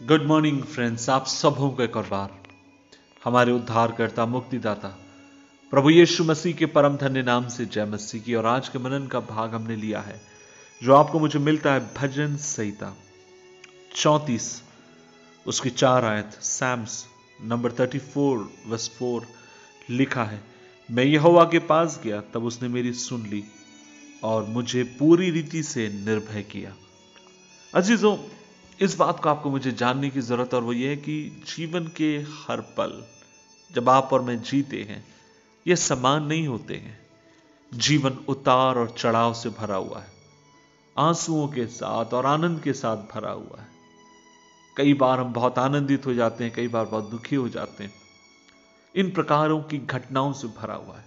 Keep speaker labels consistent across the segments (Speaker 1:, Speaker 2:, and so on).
Speaker 1: Good morning friends, आप सबों को एक और बार हमारे उद्धारकर्ता मुक्तिदाता प्रभु यीशु मसीह के परम धन्य नाम से जय मसीह की। और आज के मनन का भाग हमने लिया है जो आपको मुझे मिलता है भजन संहिता 34 उसकी 4 आयत सैम्स नंबर 34 वर्स 4 लिखा है, मैं यहोवा के पास गया तब उसने मेरी सुन ली और मुझे पूरी रीति से निर्भय किया। अजीजों, इस बात को आपको मुझे जानने की जरूरत और वो ये है कि जीवन के हर पल जब आप और मैं जीते हैं ये समान नहीं होते हैं। जीवन उतार और चढ़ाव से भरा हुआ है, आंसुओं के साथ और आनंद के साथ भरा हुआ है। कई बार हम बहुत आनंदित हो जाते हैं, कई बार बहुत दुखी हो जाते हैं। इन प्रकारों की घटनाओं से भरा हुआ है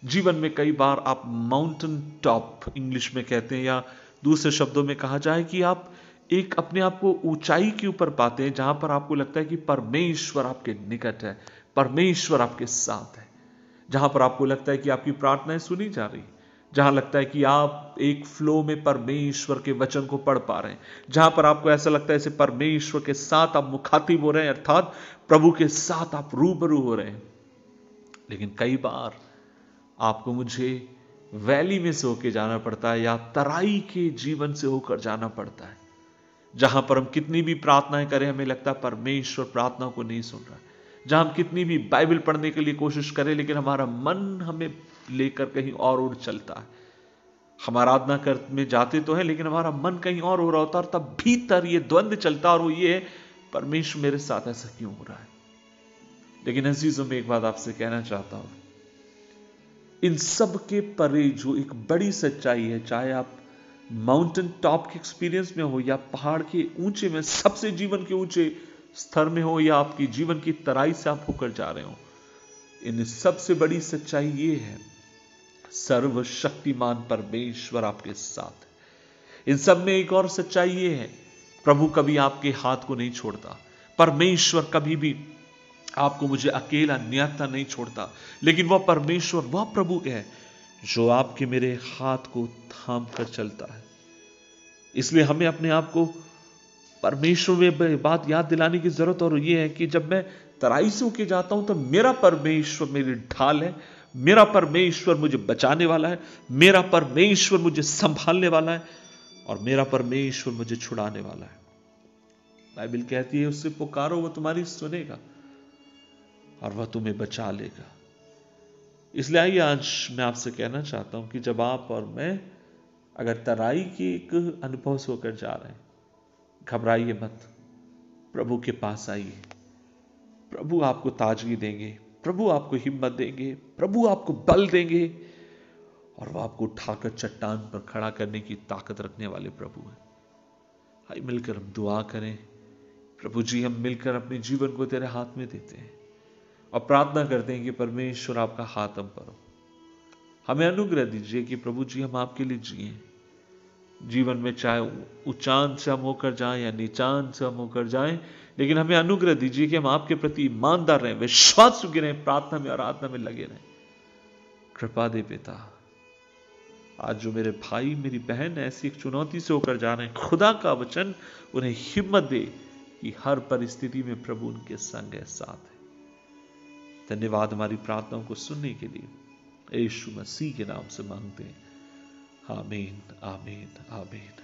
Speaker 1: जीवन में। कई बार आप माउंटेन टॉप इंग्लिश में कहते हैं, या दूसरे शब्दों में कहा जाए कि आप एक अपने आप को ऊंचाई के ऊपर पाते हैं जहां पर आपको लगता है कि परमेश्वर आपके निकट है, परमेश्वर आपके साथ है। जहां पर आपको लगता है कि आपकी प्रार्थनाएं सुनी जा रही, जहां लगता है कि आप एक फ्लो में परमेश्वर के वचन को पढ़ पा रहे हैं, जहां पर आपको ऐसा लगता है जैसे परमेश्वर के साथ आप मुखातिब हो रहे हैं, अर्थात प्रभु के साथ आप रूबरू हो रहे हैं। लेकिन कई बार आपको मुझे वैली में से होकर जाना पड़ता है या तराई के जीवन से होकर जाना पड़ता है, जहां पर हम कितनी भी प्रार्थनाएं करें हमें लगता है परमेश्वर प्रार्थना को नहीं सुन रहा। जहां हम कितनी भी बाइबल पढ़ने के लिए कोशिश करें लेकिन हमारा मन हमें लेकर कहीं और उड़ चलता है। हम आराधना कर में जाते तो है लेकिन हमारा मन कहीं और हो रहा होता है, और तब भीतर ये द्वंद्व चलता और वो ये, परमेश्वर मेरे साथ ऐसा क्यों हो रहा है। लेकिन अजीजों, में एक बात आपसे कहना चाहता हूं, इन सब के परे जो एक बड़ी सच्चाई है, चाहे आप माउंटेन टॉप के एक्सपीरियंस में हो या पहाड़ के ऊंचे में सबसे जीवन के ऊंचे स्तर में हो या आपकी जीवन की तराई से आप होकर जा रहे हो, इन सबसे बड़ी सच्चाई ये है, सर्वशक्तिमान परमेश्वर आपके साथ है। इन सब में एक और सच्चाई ये है, प्रभु कभी आपके हाथ को नहीं छोड़ता। परमेश्वर कभी भी आपको मुझे अकेला नियता नहीं छोड़ता, लेकिन वह परमेश्वर, वह प्रभु है जो आपके मेरे हाथ को थाम कर चलता है। इसलिए हमें अपने आप को परमेश्वर में बात याद दिलाने की जरूरत और यह है कि जब मैं तराई से होके जाता हूं तो मेरा परमेश्वर मेरी ढाल है, मेरा परमेश्वर मुझे बचाने वाला है, मेरा परमेश्वर मुझे संभालने वाला है और मेरा परमेश्वर मुझे छुड़ाने वाला है। बाइबल कहती है उससे पुकारो वह तुम्हारी सुनेगा और वह तुम्हें बचा लेगा। इसलिए आइए आज मैं आपसे कहना चाहता हूं कि जब आप और मैं अगर तराई के एक अनुभव से होकर जा रहे हैं, घबराइए मत, प्रभु के पास आइए। प्रभु आपको ताजगी देंगे, प्रभु आपको हिम्मत देंगे, प्रभु आपको बल देंगे और वह आपको उठाकर चट्टान पर खड़ा करने की ताकत रखने वाले प्रभु हैं। आइए मिलकर हम दुआ करें। प्रभु जी, हम मिलकर अपने जीवन को तेरे हाथ में देते हैं और प्रार्थना करते हैं कि परमेश्वर आपका हाथ हम पर हो। हमें अनुग्रह दीजिए कि प्रभु जी हम आपके लिए जिए जीवन में, चाहे उच्चान से हम होकर जाएं या नीचान से हम होकर जाएं, लेकिन हमें अनुग्रह दीजिए कि हम आपके प्रति ईमानदार रहें, विश्वास योग्य रहें, प्रार्थना में आराधना में लगे रहें। कृपा दे पिता, आज जो मेरे भाई मेरी बहन ऐसी एक चुनौती से होकर जा रहे हैं, खुदा का वचन उन्हें हिम्मत दे कि हर परिस्थिति में प्रभु उनके संग है, साथ है। धन्यवाद हमारी प्रार्थनाओं को सुनने के लिए, यीशु मसीह के नाम से मांगते हैं, आमीन आमीन आमीन।